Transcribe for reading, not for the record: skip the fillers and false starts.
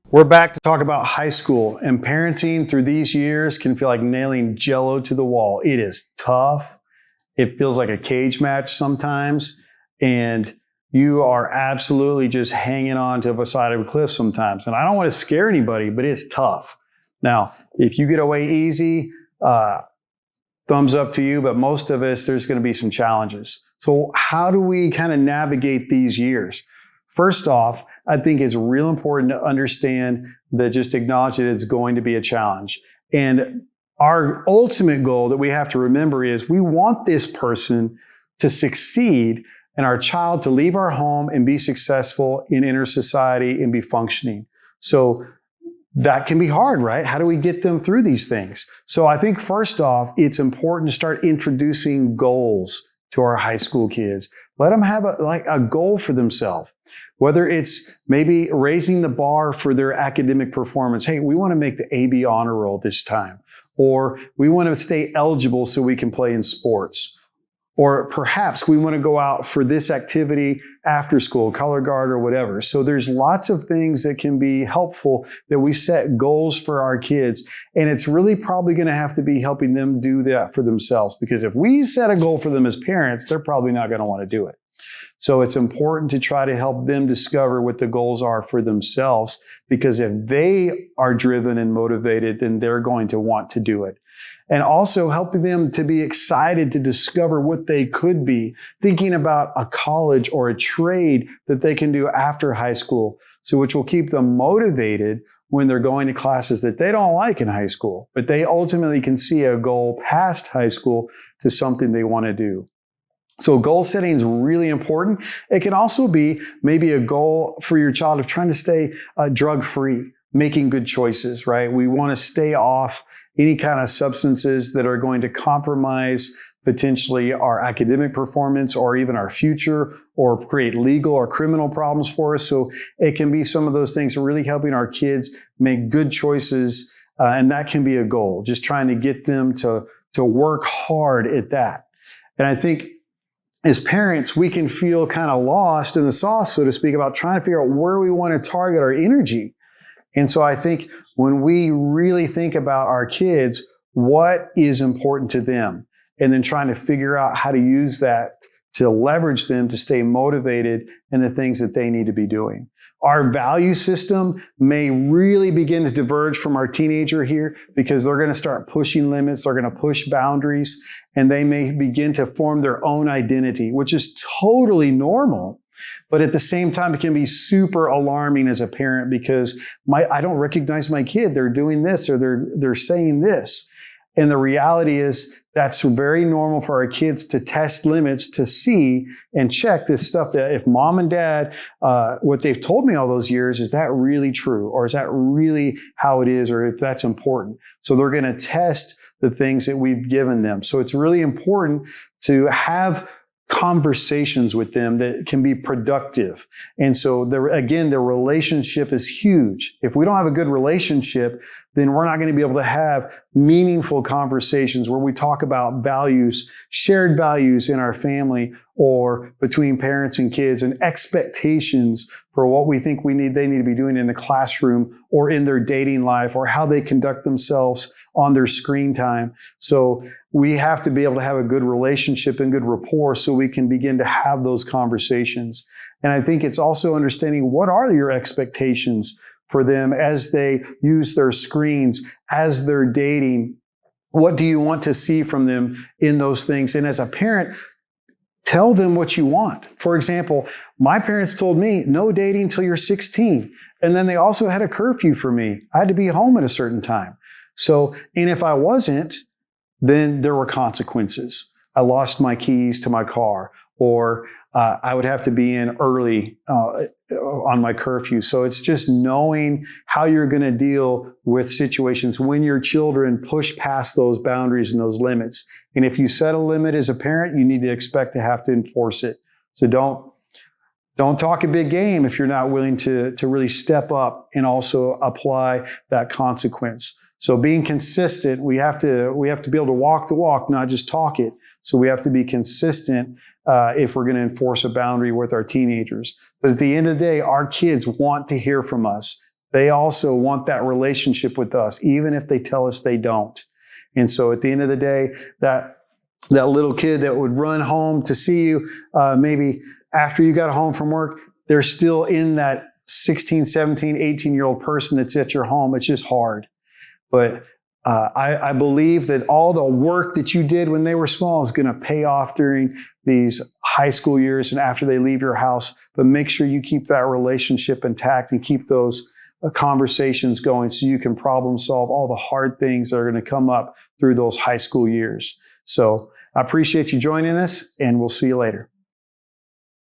We're back to talk about high school, and parenting through these years can feel like nailing jello to the wall. It is tough. It feels like a cage match sometimes, and you are absolutely just hanging on to the side of a cliff sometimes. And I don't want to scare anybody, but it's tough. Now, if you get away easy, thumbs up to you, but most of us, there's going to be some challenges. So how do we kind of navigate these years? First off, I think it's real important to understand that just acknowledge that it's going to be a challenge. And our ultimate goal that we have to remember is we want this person to succeed and our child to leave our home and be successful in inner society and be functioning. So that can be hard, right? How do we get them through these things? So I think first off, it's important to start introducing goals to our high school kids. Let them have a goal for themselves. Whether it's maybe raising the bar for their academic performance. Hey, we want to make the AB honor roll this time. Or we want to stay eligible so we can play in sports. Or perhaps we want to go out for this activity after school, color guard or whatever. So there's lots of things that can be helpful that we set goals for our kids. And it's really probably going to have to be helping them do that for themselves. Because if we set a goal for them as parents, they're probably not going to want to do it. So it's important to try to help them discover what the goals are for themselves, because if they are driven and motivated, then they're going to want to do it. And also helping them to be excited to discover what they could be, thinking about a college or a trade that they can do after high school, so which will keep them motivated when they're going to classes that they don't like in high school, but they ultimately can see a goal past high school to something they want to do. So goal setting is really important. It can also be maybe a goal for your child of trying to stay drug-free, making good choices, right? We want to stay off any kind of substances that are going to compromise potentially our academic performance or even our future or create legal or criminal problems for us. So it can be some of those things really helping our kids make good choices. And that can be a goal, just trying to get them to work hard at that. And I think as parents, we can feel kind of lost in the sauce, so to speak, about trying to figure out where we want to target our energy. And so I think when we really think about our kids, what is important to them, and then trying to figure out how to use that to leverage them to stay motivated in the things that they need to be doing. Our value system may really begin to diverge from our teenager here because they're going to start pushing limits, they're going to push boundaries, and they may begin to form their own identity, which is totally normal. But at the same time, it can be super alarming as a parent because I don't recognize my kid. They're doing this or they're saying this. And the reality is that's very normal for our kids to test limits, to see and check this stuff that if mom and dad, what they've told me all those years, is that really true? Or is that really how it is? Or if that's important? So they're going to test the things that we've given them. So it's really important to have conversations with them that can be productive. And so the relationship is huge. If we don't have a good relationship, then we're not going to be able to have meaningful conversations where we talk about values, shared values in our family or between parents and kids, and expectations for what we think they need to be doing in the classroom or in their dating life or how they conduct themselves on their screen time. So we have to be able to have a good relationship and good rapport so we can begin to have those conversations. And I think it's also understanding what are your expectations for them as they use their screens, as they're dating. What do you want to see from them in those things? And as a parent, tell them what you want. For example, my parents told me, no dating until you're 16. And then they also had a curfew for me. I had to be home at a certain time. So, and if I wasn't, then there were consequences. I lost my keys to my car, or I would have to be in early on my curfew. So it's just knowing how you're going to deal with situations when your children push past those boundaries and those limits. And if you set a limit as a parent, you need to expect to have to enforce it. So don't talk a big game if you're not willing to really step up and also apply that consequence. So being consistent, we have to be able to walk the walk, not just talk it. So we have to be consistent if we're going to enforce a boundary with our teenagers. But at the end of the day, our kids want to hear from us. They also want that relationship with us, even if they tell us they don't. And so at the end of the day, that little kid that would run home to see you, maybe after you got home from work, they're still in that 16, 17, 18-year-old person that's at your home. It's just hard. But I believe that all the work that you did when they were small is going to pay off during these high school years and after they leave your house. But make sure you keep that relationship intact and keep those conversations going so you can problem solve all the hard things that are going to come up through those high school years. So I appreciate you joining us, and we'll see you later.